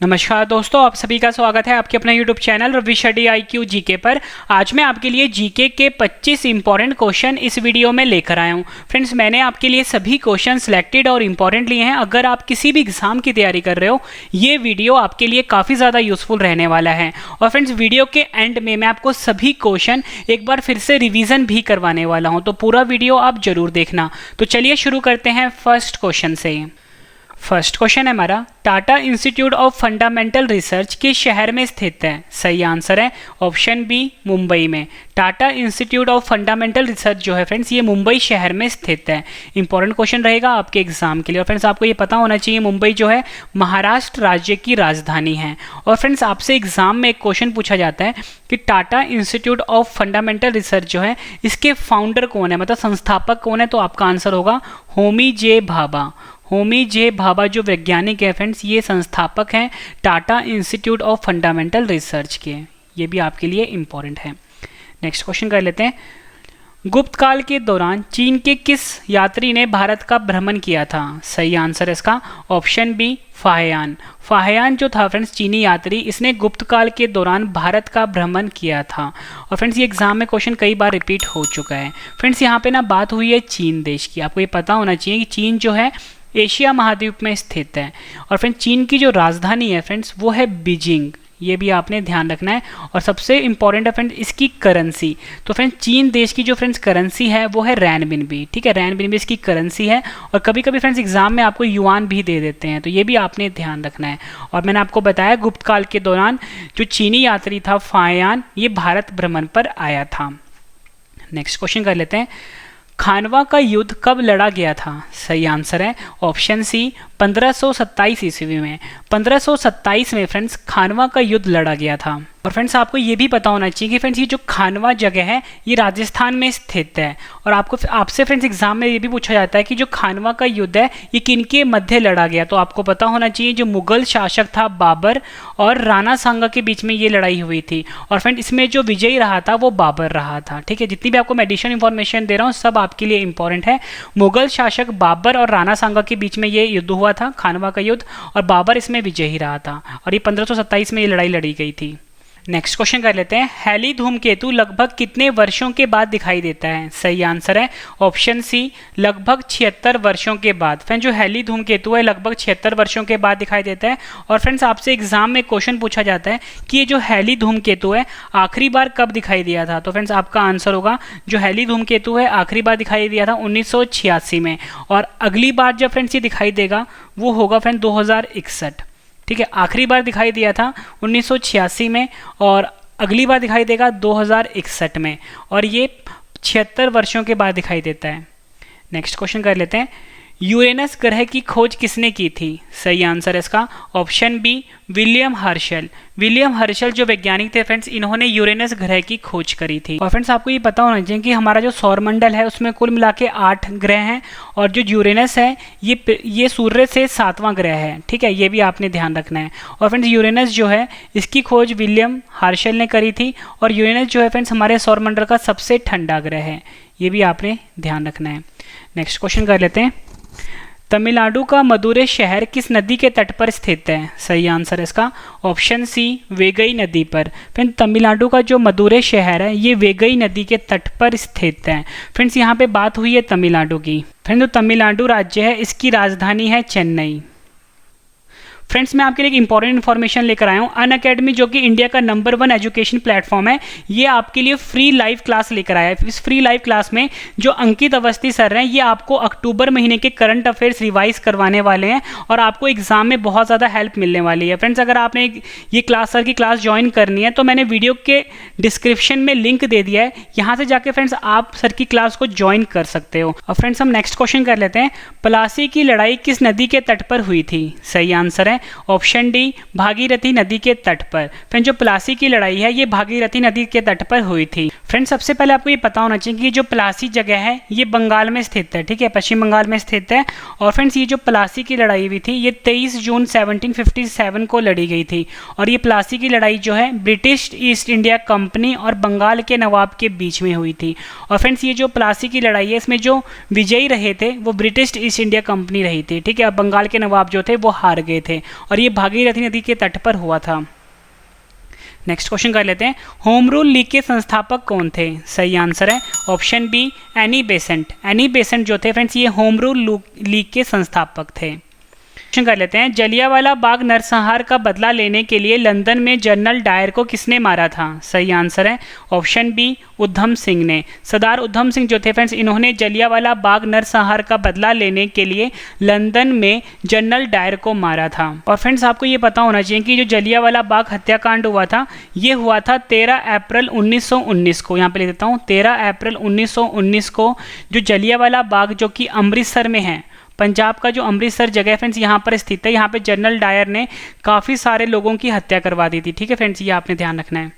नमस्कार दोस्तों, आप सभी का स्वागत है आपके अपना YouTube channel Ravi study IQ GK पर। आज मैं आपके लिए जीके के 25 इंपॉर्टेंट क्वेश्चन इस वीडियो में लेकर आया हूँ। फ्रेंड्स, मैंने आपके लिए सभी क्वेश्चन सिलेक्टेड और इंपॉर्टेंट लिए हैं। अगर आप किसी भी एग्जाम की तैयारी कर रहे हो, ये वीडियो आपके लिए काफ़ी ज़्यादा यूजफुल रहने वाला है। और फ्रेंड्स, वीडियो के एंड में मैं आपको सभी क्वेश्चन एक बार फिर से रिविज़न भी करवाने वाला हूँ, तो पूरा वीडियो आप जरूर देखना। तो चलिए शुरू करते हैं फर्स्ट क्वेश्चन से। फर्स्ट क्वेश्चन है हमारा, Tata institute of fundamental research किस शहर में स्थित है? सही आंसर है ऑप्शन बी, मुंबई में। Tata institute of fundamental research जो है फ्रेंड्स, ये मुंबई शहर में स्थित है। इंपॉर्टेंट क्वेश्चन रहेगा आपके एग्जाम के लिए। और फ्रेंड्स, आपको ये पता होना चाहिए मुंबई जो है महाराष्ट्र राज्य की राजधानी है। और फ्रेंड्स, आपसे एग्जाम में एक क्वेश्चन पूछा जाता है कि Tata institute of fundamental research जो है, इसके फाउंडर कौन है, मतलब संस्थापक कौन है? तो आपका आंसर होगा होमी जे भाभा। होमी जे भाभा जो वैज्ञानिक है फ्रेंड्स, ये संस्थापक हैं Tata institute of fundamental research के। ये भी आपके लिए इंपॉर्टेंट है। नेक्स्ट क्वेश्चन कर लेते हैं। गुप्त काल के दौरान चीन के किस यात्री ने भारत का भ्रमण किया था? सही आंसर है इसका ऑप्शन बी, फाहियान। फाहियान जो था फ्रेंड्स, चीनी यात्री, इसने गुप्त काल के दौरान भारत का भ्रमण किया था। और फ्रेंड्स, ये एग्जाम में क्वेश्चन कई बार रिपीट हो चुका है। फ्रेंड्स, यहाँ पे ना बात हुई है चीन देश की। आपको ये पता होना चाहिए कि चीन जो है एशिया महाद्वीप में स्थित है। और फ्रेंड्स, चीन की जो राजधानी है फ्रेंड्स, वो है बीजिंग। ये भी आपने ध्यान रखना है। और सबसे इंपॉर्टेंट है फ्रेंड्स इसकी करेंसी। तो फ्रेंड्स, चीन देश की जो फ्रेंड्स करेंसी है वो है रैनबिनबी। ठीक है, रैनबिनबी इसकी करेंसी है। और कभी कभी फ्रेंड्स एग्जाम में आपको युआन भी दे देते हैं, तो ये भी आपने ध्यान रखना है। और मैंने आपको बताया गुप्त काल के दौरान जो चीनी यात्री था फाहियान, ये भारत भ्रमण पर आया था। नेक्स्ट क्वेश्चन कर लेते हैं। खानवा का युद्ध कब लड़ा गया था? सही आंसर है ऑप्शन सी, 1527 ईस्वी में। 1527 में फ्रेंड्स खानवा का युद्ध लड़ा गया था। और फ्रेंड्स, आपको ये भी पता होना चाहिए कि फ्रेंड्स ये जो खानवा जगह है ये राजस्थान में स्थित है। और आपसे फ्रेंड्स एग्जाम में ये भी पूछा जाता है कि जो खानवा का युद्ध है ये किनके मध्य लड़ा गया? तो आपको पता होना चाहिए जो मुगल शासक था बाबर और राणा सांगा के बीच में ये लड़ाई हुई थी। और फ्रेंड इसमें जो विजयी रहा था वो बाबर रहा था। ठीक है, जितनी भी आपको मैं एडिशनल इन्फॉर्मेशन दे रहा हूँ सब आपके लिए इंपॉर्टेंट है। मुगल शासक बाबर और राणा सांगा के बीच में ये युद्ध हुआ था, खानवा का युद्ध, और बाबर इसमें विजयी रहा था। और ये 1527 में ये लड़ाई लड़ी गई थी। नेक्स्ट क्वेश्चन कर लेते हैं। हैली धूमकेतु लगभग कितने वर्षों के बाद दिखाई देता है? सही आंसर है ऑप्शन सी, लगभग 76 वर्षों के बाद। फ्रेंड्स, जो हैली धूमकेतु है लगभग 76 वर्षों के बाद दिखाई देता है। और फ्रेंड्स, आपसे एग्जाम में क्वेश्चन पूछा जाता है कि ये जो हैली धूमकेतु है आखिरी बार कब दिखाई दिया था? तो फ्रेंड्स, आपका आंसर होगा जो हैली धूमकेतु है आखिरी बार दिखाई दिया था 1986 में। और अगली बार जब फ्रेंड्स ये दिखाई देगा वो होगा फ्रेंड 2061। ठीक है, आखिरी बार दिखाई दिया था 1986 में और अगली बार दिखाई देगा 2061 में। और ये 76 वर्षों के बाद दिखाई देता है। नेक्स्ट क्वेश्चन कर लेते हैं। यूरेनस ग्रह की खोज किसने की थी? सही आंसर है इसका option B, William Herschel. William Herschel जो वैज्ञानिक थे फ्रेंड्स, इन्होंने यूरेनस ग्रह की खोज करी थी। और फ्रेंड्स, आपको ये पता होना चाहिए कि हमारा जो सौरमंडल है उसमें कुल मिला के 8 ग्रह हैं। और जो यूरेनस है ये सूर्य से 7वां ग्रह है। ठीक है, ये भी आपने ध्यान रखना है। और फ्रेंड्स, यूरेनस जो है इसकी खोज विलियम हर्शल ने करी थी। और यूरेनस जो है फ्रेंड्स हमारे सौरमंडल का सबसे ठंडा ग्रह है। ये भी आपने ध्यान रखना है। नेक्स्ट क्वेश्चन कर लेते हैं। तमिलनाडु का मदुरै शहर किस नदी के तट पर स्थित है? सही आंसर है इसका ऑप्शन सी, वेगई नदी पर। फ्रेंड्स, तमिलनाडु का जो मदुरै शहर है ये वेगई नदी के तट पर स्थित है। फ्रेंड्स, यहाँ पे बात हुई है तमिलनाडु की। फ्रेंड्स, जो तमिलनाडु राज्य है इसकी राजधानी है चेन्नई। फ्रेंड्स, मैं आपके लिए एक इंपॉर्टेंट इन्फॉर्मेशन लेकर आया हूँ। अनअकैडमी जो कि इंडिया का नंबर 1 एजुकेशन प्लेटफॉर्म है, ये आपके लिए फ्री लाइव क्लास लेकर आया है। इस फ्री लाइव क्लास में जो अंकित अवस्थी सर हैं ये आपको अक्टूबर महीने के करंट अफेयर्स रिवाइज करवाने वाले हैं और आपको एग्जाम में बहुत ज़्यादा हेल्प मिलने वाली है। फ्रेंड्स, अगर आपने ये क्लास सर की क्लास ज्वाइन करनी है तो मैंने वीडियो के डिस्क्रिप्शन में लिंक दे दिया है, यहाँ से जाके फ्रेंड्स आप सर की क्लास को ज्वाइन कर सकते हो। और फ्रेंड्स, हम नेक्स्ट क्वेश्चन कर लेते हैं। प्लासी की लड़ाई किस नदी के तट पर हुई थी? सही आंसर है ऑप्शन डी, भागीरथी नदी के तट पर। फ्रेंड्स, जो प्लासी की लड़ाई है ये भागीरथी नदी के तट पर हुई थी। फ्रेंड्स, सबसे पहले आपको ये पता होना चाहिए कि जो प्लासी जगह है ये बंगाल में स्थित है। ठीक है, पश्चिम बंगाल में स्थित है। और फ्रेंड्स, ये जो प्लासी की लड़ाई हुई थी ये 23 जून 1757 को लड़ी गई थी। और ये प्लासी की लड़ाई जो है ब्रिटिश ईस्ट इंडिया कंपनी और बंगाल के नवाब के बीच में हुई थी। और फ्रेंड्स, ये जो प्लासी की लड़ाई है इसमें जो विजयी रहे थे वो ब्रिटिश ईस्ट इंडिया कंपनी रही थी। ठीक है, बंगाल के नवाब जो थे वो हार गए थे। और ये भागीरथी नदी के तट पर हुआ था। नेक्स्ट क्वेश्चन कर लेते हैं, होम रूल लीग के संस्थापक कौन थे? सही आंसर है option be Annie Besant. Annie Besant जो थे फ्रेंड्स ये होम रूल लीग के संस्थापक थे। क्वेश्चन कर लेते हैं, जलियांवाला बाग नरसंहार का बदला लेने के लिए लंदन में जनरल डायर को किसने मारा था? सही आंसर है ऑप्शन बी उधम सिंह ने। सरदार उधम सिंह जो थे फ्रेंड्स इन्होंने जलियांवाला बाग नरसंहार का बदला लेने के लिए लंदन में जनरल डायर को मारा था। और फ्रेंड्स आपको ये पता होना चाहिए कि जो जलियांवाला बाग हत्याकांड हुआ था ये हुआ था 13 अप्रैल 1919 को। यहाँ पे लिख देता हूँ 13 अप्रैल 1919 को जो जलियांवाला बाग जो कि अमृतसर में है, पंजाब का जो अमृतसर जगह है फ्रेंड्स यहाँ पर स्थित है, यहाँ पे जनरल डायर ने काफ़ी सारे लोगों की हत्या करवा दी थी। ठीक है फ्रेंड्स, ये आपने ध्यान रखना है।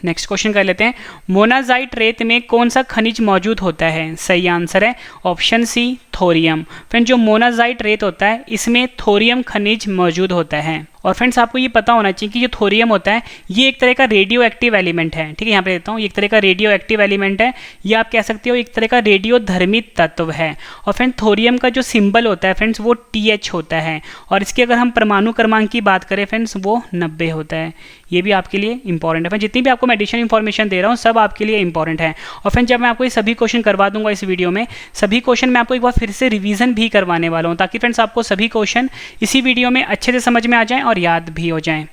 नेक्स्ट क्वेश्चन कर लेते हैं, मोनाजाइट रेत में कौन सा खनिज मौजूद होता है? सही आंसर है ऑप्शन सी थोरियम। फ्रेंड्स जो मोनाजाइट रेत होता है इसमें थोरियम खनिज मौजूद होता है। और फ्रेंड्स आपको ये पता होना चाहिए कि जो थोरियम होता है ये एक तरह का रेडियो एक्टिव एलिमेंट है। ठीक है, यहाँ पे देता हूँ, ये एक तरह का रेडियो एक्टिव एलिमेंट है, ये आप कह सकते हो एक तरह का रेडियो धर्मी तत्व है। और फ्रेंड थोरियम का जो सिंबल होता है फ्रेंड्स वो TH होता है, और इसके अगर हम परमाणु क्रमांक की बात करें फ्रेंड्स वो 90 होता है। ये भी आपके लिए इंपॉर्टेंट है। जितनी भी आपको मैं एडिशनल इन्फॉर्मेशन दे रहा हूँ सब आपके लिए इंपॉर्टेंट है। और फ्रेंड जब मैं आपको ये सभी क्वेश्चन करवा दूंगा इस वीडियो में, सभी क्वेश्चन मैं आपको एक बार फिर से रिवीजन भी करवाने वाला हूँ, ताकि फ्रेंड्स आपको सभी क्वेश्चन इसी वीडियो में अच्छे से समझ में आ जाएं और याद भी हो जाएं।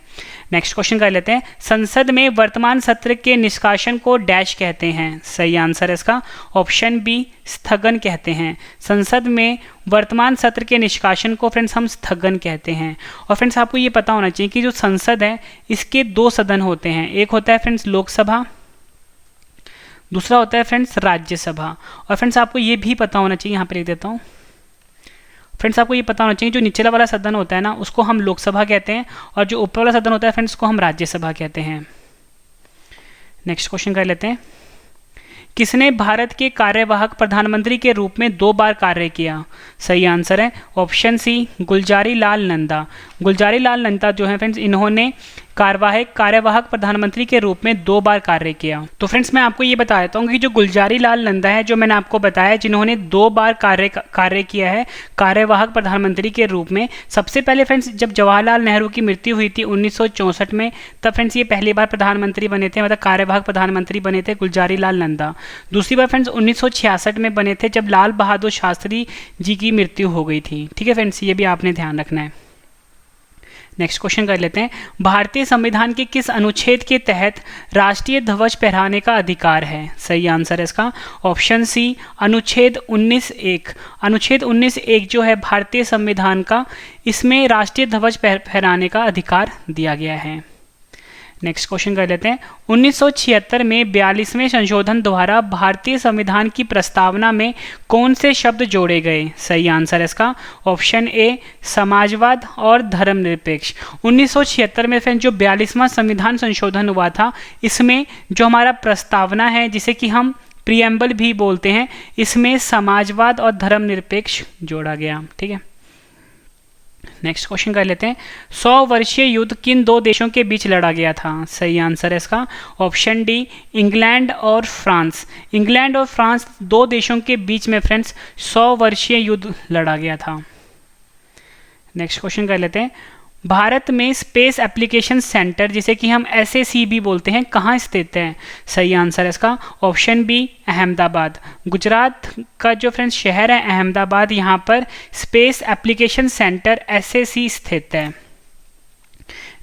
नेक्स्ट क्वेश्चन कर लेते हैं, संसद में वर्तमान सत्र के निष्कासन को डैश कहते हैं? सही आंसर है इसका ऑप्शन बी स्थगन कहते हैं। संसद में वर्तमान सत्र के निष्कासन को फ्रेंड्स हम स्थगन कहते हैं। और फ्रेंड्स आपको ये पता होना चाहिए कि जो संसद है इसके 2 सदन होते हैं, एक होता है फ्रेंड्स लोकसभा, दूसरा होता है फ्रेंड्स राज्यसभा। और फ्रेंड्स आपको ये भी पता होना चाहिए, यहाँ पर लिख देता हूँ, फ्रेंड्स आपको ये पता होना चाहिए जो निचला वाला सदन होता है ना उसको हम लोकसभा कहते हैं, और जो ऊपर वाला सदन होता है फ्रेंड्स को हम राज्यसभा कहते हैं। नेक्स्ट क्वेश्चन कर लेते हैं, किसने भारत के कार्यवाहक प्रधानमंत्री के रूप में 2 बार कार्य किया? सही आंसर है ऑप्शन सी गुलजारी लाल नंदा। गुलजारी लाल नंदा जो है फ्रेंड्स इन्होंने कार्यवाहक प्रधानमंत्री के रूप में 2 बार कार्य किया। तो फ्रेंड्स मैं आपको ये बता देता हूँ कि जो गुलजारी लाल नंदा है जो मैंने आपको बताया जिन्होंने 2 बार कार्य किया है कार्यवाहक प्रधानमंत्री के रूप में। सबसे पहले फ्रेंड्स जब जवाहरलाल नेहरू की मृत्यु हुई थी 1964 में, तब फ्रेंड्स ये पहली बार प्रधानमंत्री बने थे, मतलब कार्यवाहक प्रधानमंत्री बने थे गुलजारी लाल नंदा। दूसरी बार फ्रेंड्स 1966 में बने थे जब लाल बहादुर शास्त्री जी की मृत्यु हो गई थी। ठीक है फ्रेंड्स, ये भी आपने ध्यान रखना है। नेक्स्ट क्वेश्चन कर लेते हैं, भारतीय संविधान के किस अनुच्छेद के तहत राष्ट्रीय ध्वज फहराने का अधिकार है? सही आंसर है इसका ऑप्शन सी अनुच्छेद 19(1). अनुच्छेद 19(1) जो है भारतीय संविधान का, इसमें राष्ट्रीय ध्वज फहराने का अधिकार दिया गया है। नेक्स्ट क्वेश्चन कर लेते हैं, 1976 में 42वें संशोधन द्वारा भारतीय संविधान की प्रस्तावना में कौन से शब्द जोड़े गए? सही आंसर है इसका ऑप्शन ए समाजवाद और धर्मनिरपेक्ष। 1976 में फिर जो 42वां संविधान संशोधन हुआ था इसमें जो हमारा प्रस्तावना है जिसे कि हम प्रियम्बल भी बोलते हैं, इसमें समाजवाद और धर्मनिरपेक्ष जोड़ा गया। ठीक है, नेक्स्ट क्वेश्चन कर लेते हैं, 100 वर्षीय युद्ध किन 2 देशों के बीच लड़ा गया था? सही आंसर है इसका ऑप्शन डी इंग्लैंड और फ्रांस। इंग्लैंड और फ्रांस 2 देशों के बीच में फ्रेंड्स 100 वर्षीय युद्ध लड़ा गया था। नेक्स्ट क्वेश्चन कर लेते हैं, भारत में स्पेस एप्लीकेशन सेंटर जिसे कि हम SAC भी बोलते हैं कहाँ स्थित है? सही आंसर है इसका ऑप्शन बी अहमदाबाद। गुजरात का जो फ्रेंड्स शहर है अहमदाबाद, यहाँ पर स्पेस एप्लीकेशन सेंटर SAC स्थित है।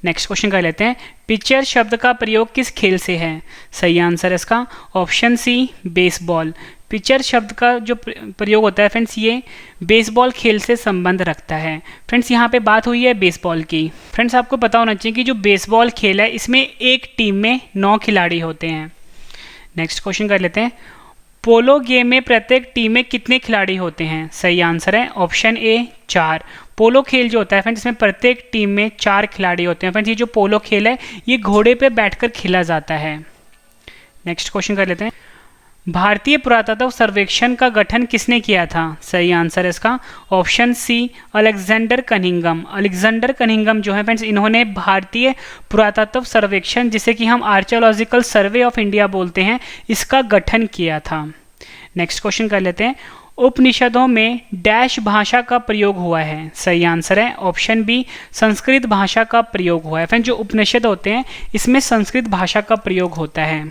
नेक्स्ट क्वेश्चन कर लेते हैं, पिचर शब्द का प्रयोग किस खेल से है? सही आंसर है इसका ऑप्शन सी बेसबॉल। पिचर शब्द का जो प्रयोग होता है फ्रेंड्स ये बेसबॉल खेल से संबंध रखता है। फ्रेंड्स यहाँ पे बात हुई है बेसबॉल की। फ्रेंड्स आपको पता होना चाहिए कि जो बेसबॉल खेल है इसमें एक टीम में 9 खिलाड़ी होते हैं। नेक्स्ट क्वेश्चन कर लेते हैं, पोलो गेम में प्रत्येक टीम में कितने खिलाड़ी होते हैं? सही आंसर है ऑप्शन ए 4। पोलो खेल जो होता है फ्रेंड्स इसमें प्रत्येक टीम में 4 खिलाड़ी होते हैं। फ्रेंड्स ये जो पोलो खेल है ये घोड़े पे बैठकर खेला जाता है। नेक्स्ट क्वेश्चन कर लेते हैं, भारतीय पुरातत्व सर्वेक्षण का गठन किसने किया था? सही आंसर है इसका option C Alexander Cunningham. Alexander Cunningham जो है फ्रेंड्स इन्होंने भारतीय पुरातत्व सर्वेक्षण जिसे कि हम आर्कियोलॉजिकल सर्वे ऑफ इंडिया बोलते हैं इसका गठन किया था। नेक्स्ट क्वेश्चन कर लेते हैं, उपनिषदों में डैश भाषा का प्रयोग हुआ है? सही आंसर है ऑप्शन बी, संस्कृत भाषा का प्रयोग हुआ है। फ्रेंड्स जो उपनिषद होते हैं इसमें संस्कृत भाषा का प्रयोग होता है।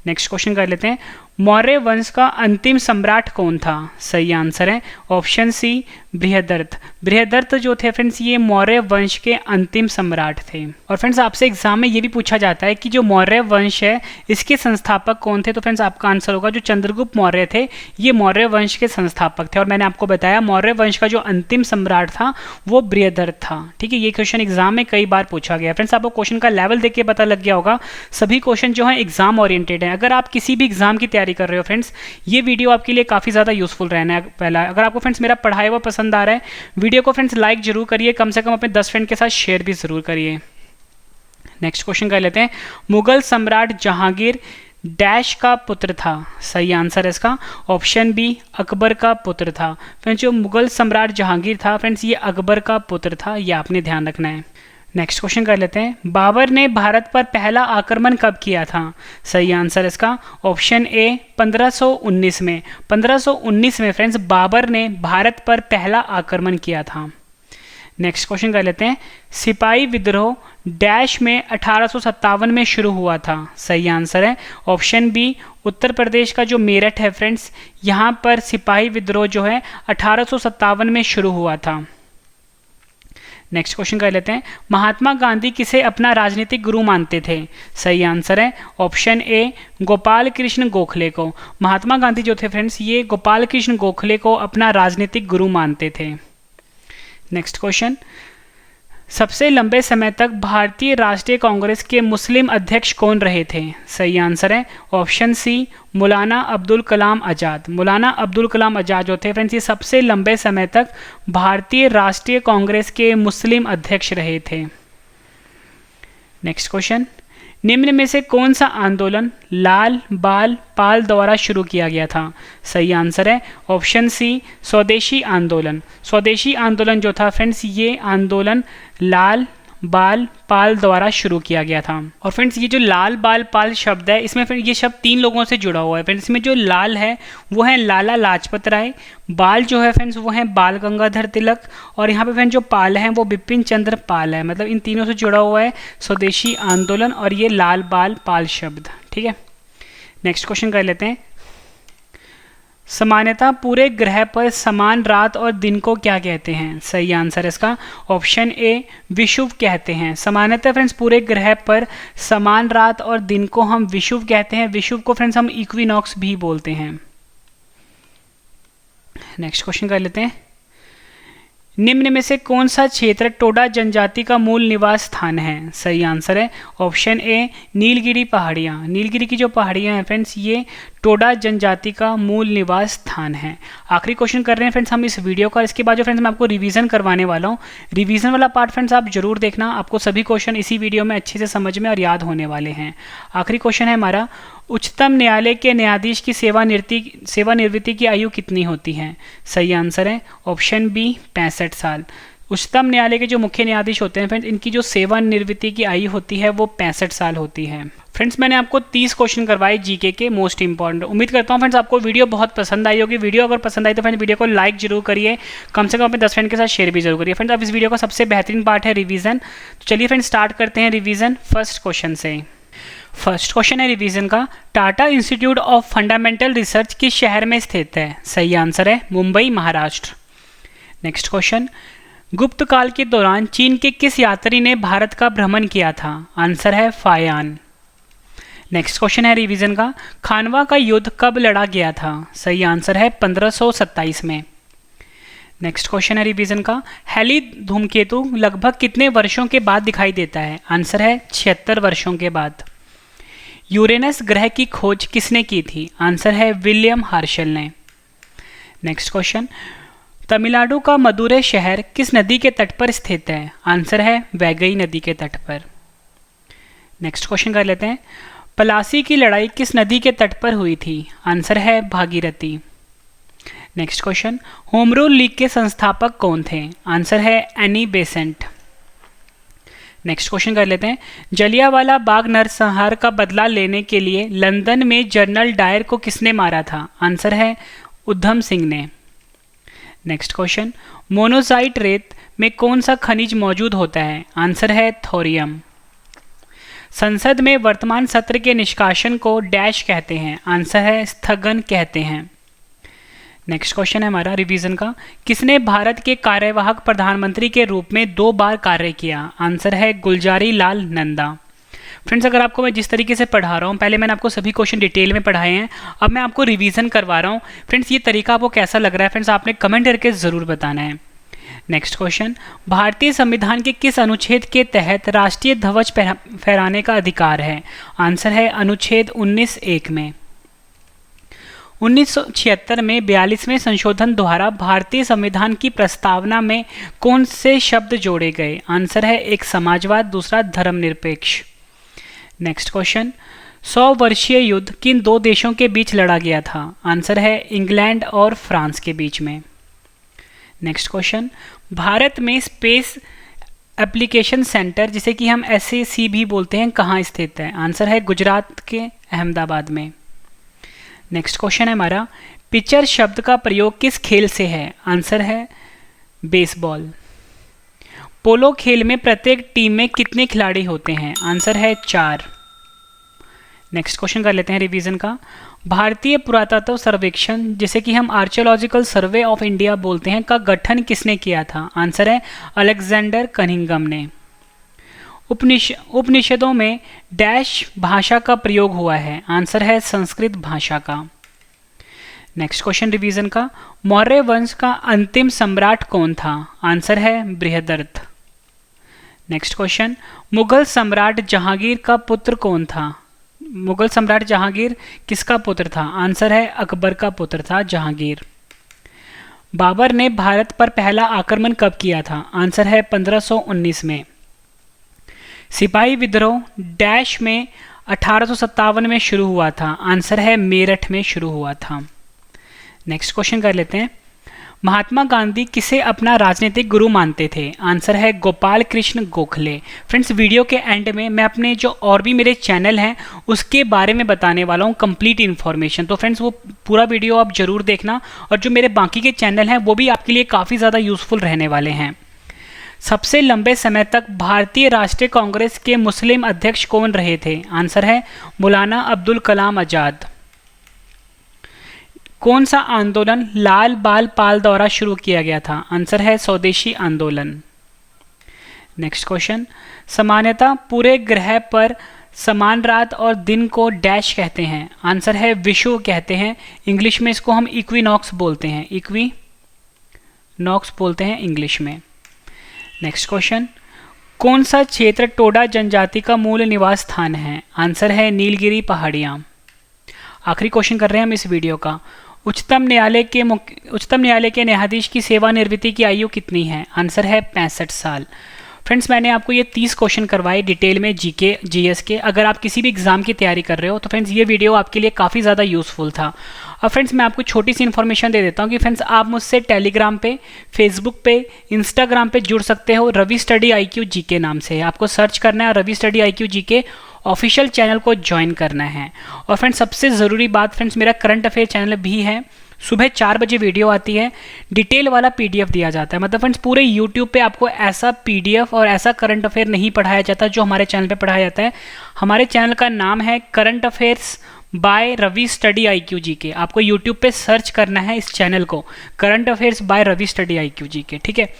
नेक्स्ट क्वेश्चन कर लेते हैं, मौर्य वंश का अंतिम सम्राट कौन था? सही आंसर है ऑप्शन सी, बृहदर्थ। बृहदर्थ जो थे फ्रेंड्स ये मौर्य वंश के अंतिम सम्राट थे। और फ्रेंड्स आपसे एग्जाम में ये भी पूछा जाता है कि जो मौर्य वंश है इसके संस्थापक कौन थे? तो फ्रेंड्स आपका आंसर होगा जो चंद्रगुप्त मौर्य थे, ये मौर्य वंश के संस्थापक थे। और मैंने आपको बताया मौर्य वंश का जो अंतिम सम्राट था वो बृहदर्थ था। ठीक है, ये क्वेश्चन एग्जाम में कई बार पूछा गया। फ्रेंड्स आपको क्वेश्चन का लेवल देख के पता लग गया होगा, सभी क्वेश्चन जो है एग्जाम ओरिएंटेड है। अगर आप किसी भी एग्जाम की तैयारी कर रहे हो फ्रेंड्स, ये वीडियो आपके लिए काफ़ी ज़्यादा यूजफुल रहना है। पहला, अगर आपको फ्रेंड्स मेरा पढ़ाया हुआ पसंद आ रहा है वीडियो को फ्रेंड्स लाइक जरूर करिए, कम से कम अपने 10 फ्रेंड के साथ शेयर भी जरूर करिए। नेक्स्ट क्वेश्चन कर लेते हैं, मुगल सम्राट जहांगीर डैश का पुत्र था? सही आंसर है इसका ऑप्शन बी, अकबर का पुत्र था। फ्रेंड्स जो मुगल सम्राट जहांगीर था फ्रेंड्स ये अकबर का पुत्र था, ये आपने ध्यान रखना है। नेक्स्ट क्वेश्चन कर लेते हैं, बाबर ने भारत पर पहला आक्रमण कब किया था? सही आंसर इसका ऑप्शन ए, 1519 में। 1519 में फ्रेंड्स बाबर ने भारत पर पहला आक्रमण किया था। नेक्स्ट क्वेश्चन कर लेते हैं, सिपाही विद्रोह डैश में 1857 में शुरू हुआ था? सही आंसर है ऑप्शन बी, उत्तर प्रदेश का जो मेरठ है फ्रेंड्स यहाँ पर सिपाही विद्रोह जो है 1857 में शुरू हुआ था। नेक्स्ट क्वेश्चन कर लेते हैं, महात्मा गांधी किसे अपना राजनीतिक गुरु मानते थे? सही आंसर है ऑप्शन ए, गोपाल कृष्ण गोखले को। महात्मा गांधी जो थे फ्रेंड्स ये गोपाल कृष्ण गोखले को अपना राजनीतिक गुरु मानते थे। नेक्स्ट क्वेश्चन, सबसे लंबे समय तक भारतीय राष्ट्रीय कांग्रेस के मुस्लिम अध्यक्ष कौन रहे थे? सही आंसर है ऑप्शन सी, मौलाना अब्दुल कलाम आज़ाद। मौलाना अब्दुल कलाम आज़ाद जो थे फ्रेंड्स ये सबसे लंबे समय तक भारतीय राष्ट्रीय कांग्रेस के मुस्लिम अध्यक्ष रहे थे। नेक्स्ट क्वेश्चन, निम्न में से कौन सा आंदोलन लाल बाल पाल द्वारा शुरू किया गया था? सही आंसर है ऑप्शन सी, स्वदेशी आंदोलन। स्वदेशी आंदोलन जो था फ्रेंड्स ये आंदोलन लाल बाल पाल द्वारा शुरू किया गया था। और फ्रेंड्स ये जो लाल बाल पाल शब्द है इसमें फ्रेंड्स ये शब्द 3 लोगों से जुड़ा हुआ है। फ्रेंड्स इसमें जो लाल है वो है लाला लाजपत राय, बाल जो है फ्रेंड्स वो है बाल गंगाधर तिलक, और यहाँ पे फ्रेंड्स जो पाल है वो बिपिन चंद्र पाल है। मतलब इन तीनों से जुड़ा हुआ है स्वदेशी आंदोलन और ये लाल बाल पाल शब्द। ठीक है, नेक्स्ट क्वेश्चन कर लेते हैं, सामान्यतः पूरे ग्रह पर समान रात और दिन को क्या कहते हैं? सही आंसर इसका ऑप्शन ए, विषुव कहते हैं। सामान्यतः फ्रेंड्स पूरे ग्रह पर समान रात और दिन को हम विषुव कहते हैं। विषुव को फ्रेंड्स हम इक्विनॉक्स भी बोलते हैं। नेक्स्ट क्वेश्चन कर लेते हैं, निम्न में से कौन सा क्षेत्र टोडा जनजाति का मूल निवास स्थान है? सही आंसर है ऑप्शन ए, नीलगिरी पहाड़ियाँ। नीलगिरी की जो पहाड़ियाँ हैं फ्रेंड्स ये टोडा जनजाति का मूल निवास स्थान है। आखिरी क्वेश्चन कर रहे हैं फ्रेंड्स हम इस वीडियो का। इसके बाद जो फ्रेंड्स मैं आपको रिवीजन करवाने वाला हूँ, रिवीजन वाला पार्ट फ्रेंड्स आप जरूर देखना, आपको सभी क्वेश्चन इसी वीडियो में अच्छे से समझ में और याद होने वाले हैं। आखिरी क्वेश्चन है हमारा, उच्चतम न्यायालय के न्यायाधीश की सेवानिवृत्ति की आयु कितनी होती है? सही आंसर है ऑप्शन बी, 65 साल। उच्चतम न्यायालय के जो मुख्य न्यायाधीश होते हैं फ्रेंड्स इनकी जो सेवानिवृत्ति की आयु होती है वो 65 साल होती है। फ्रेंड्स मैंने आपको 30 क्वेश्चन करवाए जीके के मोस्ट इंपॉर्टेंट। उम्मीद करता हूँ फ्रेंड्स आपको वीडियो बहुत पसंद आई होगी। वीडियो अगर पसंद आई तो फ्रेंड्स वीडियो को लाइक जरूर करिए, कम से कम अपने 10 फ्रेंड के साथ शेयर भी जरूर करिए। फ्रेंड्स अब इस वीडियो का सबसे बेहतरीन पार्ट है रिवीजन। तो चलिए फ्रेंड्स स्टार्ट करते हैं रिवीजन फर्स्ट क्वेश्चन से। फर्स्ट क्वेश्चन है रिवीजन का, Tata institute of fundamental research किस शहर में स्थित है? सही आंसर है मुंबई, महाराष्ट्र। नेक्स्ट क्वेश्चन, गुप्त काल के दौरान चीन के किस यात्री ने भारत का भ्रमण किया था? आंसर है फायान। नेक्स्ट क्वेश्चन है रिवीजन का, खानवा का युद्ध कब लड़ा गया था? सही आंसर है 1527 में। नेक्स्ट क्वेश्चन है रिवीजन का, हैली धूमकेतु लगभग कितने वर्षों के बाद दिखाई देता है? आंसर है 76 वर्षों के बाद। यूरेनस ग्रह की खोज किसने की थी? आंसर है विलियम हर्शल ने। नेक्स्ट क्वेश्चन, तमिलनाडु का मदुरै शहर किस नदी के तट पर स्थित है? आंसर है वैगई नदी के तट पर। नेक्स्ट क्वेश्चन कर लेते हैं, पलासी की लड़ाई किस नदी के तट पर हुई थी? आंसर है Bhagirathi. Next question, home rule league के संस्थापक कौन थे? आंसर है एनी बेसेंट। नेक्स्ट क्वेश्चन कर लेते हैं, जलियांवाला बाग नरसंहार का बदला लेने के लिए लंदन में जनरल डायर को किसने मारा था? आंसर है उधम सिंह ने। नेक्स्ट क्वेश्चन, मोनोसाइट रेत में कौन सा खनिज मौजूद होता है? आंसर है थोरियम। संसद में वर्तमान सत्र के निष्कासन को डैश कहते हैं? आंसर है स्थगन कहते हैं। नेक्स्ट क्वेश्चन है हमारा रिवीजन का, किसने भारत के कार्यवाहक प्रधानमंत्री के रूप में 2 बार कार्य किया? आंसर है गुलजारी लाल नंदा। फ्रेंड्स, अगर आपको मैं जिस तरीके से पढ़ा रहा हूँ, पहले मैंने आपको सभी क्वेश्चन डिटेल में पढ़ाए हैं, अब मैं आपको रिवीजन करवा रहा हूँ। फ्रेंड्स, ये तरीका आपको कैसा लग रहा है? फ्रेंड्स, आपने कमेंट करके ज़रूर बताना है। नेक्स्ट क्वेश्चन, भारतीय संविधान के किस अनुच्छेद के तहत राष्ट्रीय ध्वज फहराने का अधिकार है? आंसर है अनुच्छेद 19(1) में। 1976 में 42वें संशोधन द्वारा भारतीय संविधान की प्रस्तावना में कौन से शब्द जोड़े गए? आंसर है एक समाजवाद, दूसरा धर्मनिरपेक्ष। नेक्स्ट क्वेश्चन, 100 वर्षीय युद्ध किन 2 देशों के बीच लड़ा गया था? आंसर है इंग्लैंड और फ्रांस के बीच में। नेक्स्ट क्वेश्चन, भारत में स्पेस एप्लीकेशन सेंटर, जिसे कि हम SAC भी बोलते हैं, कहाँ स्थित है? आंसर है गुजरात के अहमदाबाद में। नेक्स्ट क्वेश्चन है हमारा, पिचर शब्द का प्रयोग किस खेल से है? आंसर है बेसबॉल। पोलो खेल में प्रत्येक टीम में कितने खिलाड़ी होते हैं? आंसर है 4। नेक्स्ट क्वेश्चन कर लेते हैं रिवीजन का, भारतीय पुरातत्व सर्वेक्षण, जिसे कि हम आर्कियोलॉजिकल सर्वे ऑफ इंडिया बोलते हैं, का गठन किसने किया था? आंसर है अलेक्जेंडर कनिंघम ने। उपनिषदों में डैश भाषा का प्रयोग हुआ है? आंसर है संस्कृत भाषा का। नेक्स्ट क्वेश्चन रिवीजन का, मौर्य वंश का अंतिम सम्राट कौन था? आंसर है बृहदर्थ। नेक्स्ट क्वेश्चन, मुगल सम्राट जहांगीर का पुत्र कौन था? मुगल सम्राट जहांगीर किसका पुत्र था? आंसर है अकबर का पुत्र था जहांगीर। बाबर ने भारत पर पहला आक्रमण कब किया था? आंसर है 1519 में। सिपाही विद्रोह डैश में 1857 में शुरू हुआ था? आंसर है मेरठ में शुरू हुआ था। नेक्स्ट क्वेश्चन कर लेते हैं, महात्मा गांधी किसे अपना राजनीतिक गुरु मानते थे? आंसर है गोपाल कृष्ण गोखले। फ्रेंड्स, वीडियो के एंड में मैं अपने जो और भी मेरे चैनल हैं उसके बारे में बताने वाला हूँ कंप्लीट इन्फॉर्मेशन, तो फ्रेंड्स वो पूरा वीडियो आप जरूर देखना, और जो मेरे बाकी के चैनल हैं वो भी आपके लिए काफ़ी ज़्यादा यूजफुल रहने वाले हैं। सबसे लंबे समय तक भारतीय राष्ट्रीय कांग्रेस के मुस्लिम अध्यक्ष कौन रहे थे? आंसर है मौलाना अब्दुल कलाम आज़ाद। कौन सा आंदोलन लाल बाल पाल द्वारा शुरू किया गया था? आंसर है स्वदेशी आंदोलन। नेक्स्ट क्वेश्चन, सामान्यतः पूरे ग्रह पर समान रात और दिन को डैश कहते हैं? आंसर है विषुव कहते हैं। इंग्लिश में इसको हम इक्विनॉक्स बोलते हैं, इक्विनॉक्स बोलते हैं इंग्लिश में। नेक्स्ट क्वेश्चन, कौन सा क्षेत्र टोडा जनजाति का मूल निवास स्थान है? आंसर है नीलगिरी पहाड़ियाँ। आखिरी क्वेश्चन कर रहे हैं हम इस वीडियो का, उच्चतम न्यायालय के न्यायाधीश की सेवानिवृत्ति की आयु कितनी है? आंसर है 65 साल। फ्रेंड्स, मैंने आपको ये 30 क्वेश्चन करवाए डिटेल में जीके जीएस के। अगर आप किसी भी एग्जाम की तैयारी कर रहे हो तो फ्रेंड्स ये वीडियो आपके लिए काफ़ी ज़्यादा यूजफुल था। अब फ्रेंड्स मैं आपको छोटी सी इन्फॉर्मेशन दे देता हूँ कि फ्रेंड्स आप मुझसे टेलीग्राम पे, फेसबुक पे, इंस्टाग्राम पे जुड़ सकते हो। रवि स्टडी IQ GK नाम से आपको सर्च करना है, Ravi study IQ GK official channel को ज्वाइन करना है। और फ्रेंड्स सबसे ज़रूरी बात, फ्रेंड्स मेरा करंट अफेयर चैनल भी है, सुबह 4 बजे वीडियो आती है, डिटेल वाला PDF दिया जाता है। मतलब फ्रेंड्स पूरे YouTube पे आपको ऐसा PDF और ऐसा करंट अफेयर नहीं पढ़ाया जाता जो हमारे चैनल पे पढ़ाया जाता है। हमारे चैनल का नाम है current affairs by Ravi study IQ GK। आपको YouTube पे सर्च करना है इस चैनल को, current affairs by Ravi study IQ GK, ठीक है।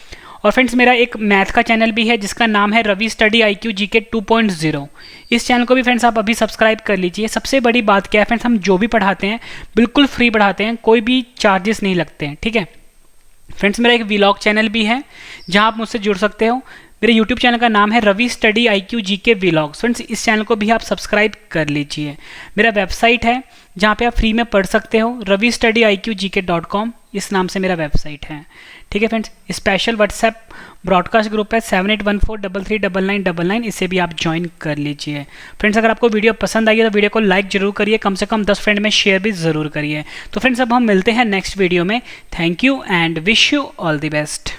और फ्रेंड्स मेरा एक मैथ का चैनल भी है जिसका नाम है रवि स्टडी IQ GK 2.0। इस चैनल को भी फ्रेंड्स आप अभी सब्सक्राइब कर लीजिए। सबसे बड़ी बात क्या है फ्रेंड्स, हम जो भी पढ़ाते हैं बिल्कुल फ्री पढ़ाते हैं, कोई भी चार्जेस नहीं लगते हैं, ठीक है। फ्रेंड्स मेरा एक व्लॉग चैनल भी है जहां आप मुझसे जुड़ सकते हो। मेरे YouTube चैनल का नाम है Ravi study IQ GK vlogs. Friends इस चैनल को भी आप सब्सक्राइब कर लीजिए। मेरा वेबसाइट है जहाँ पे आप फ्री में पढ़ सकते हो, ravistudyIQGK.com इस नाम से मेरा वेबसाइट है, ठीक है friends. Special WhatsApp broadcast group है 7814339999, इसे भी आप ज्वाइन कर लीजिए। फ्रेंड्स अगर आपको वीडियो पसंद आई है तो वीडियो को लाइक जरूर करिए, कम से कम 10 फ्रेंड में शेयर भी ज़रूर करिए। तो फ्रेंड्स अब हम मिलते हैं नेक्स्ट वीडियो में। Thank you and wish you all the best.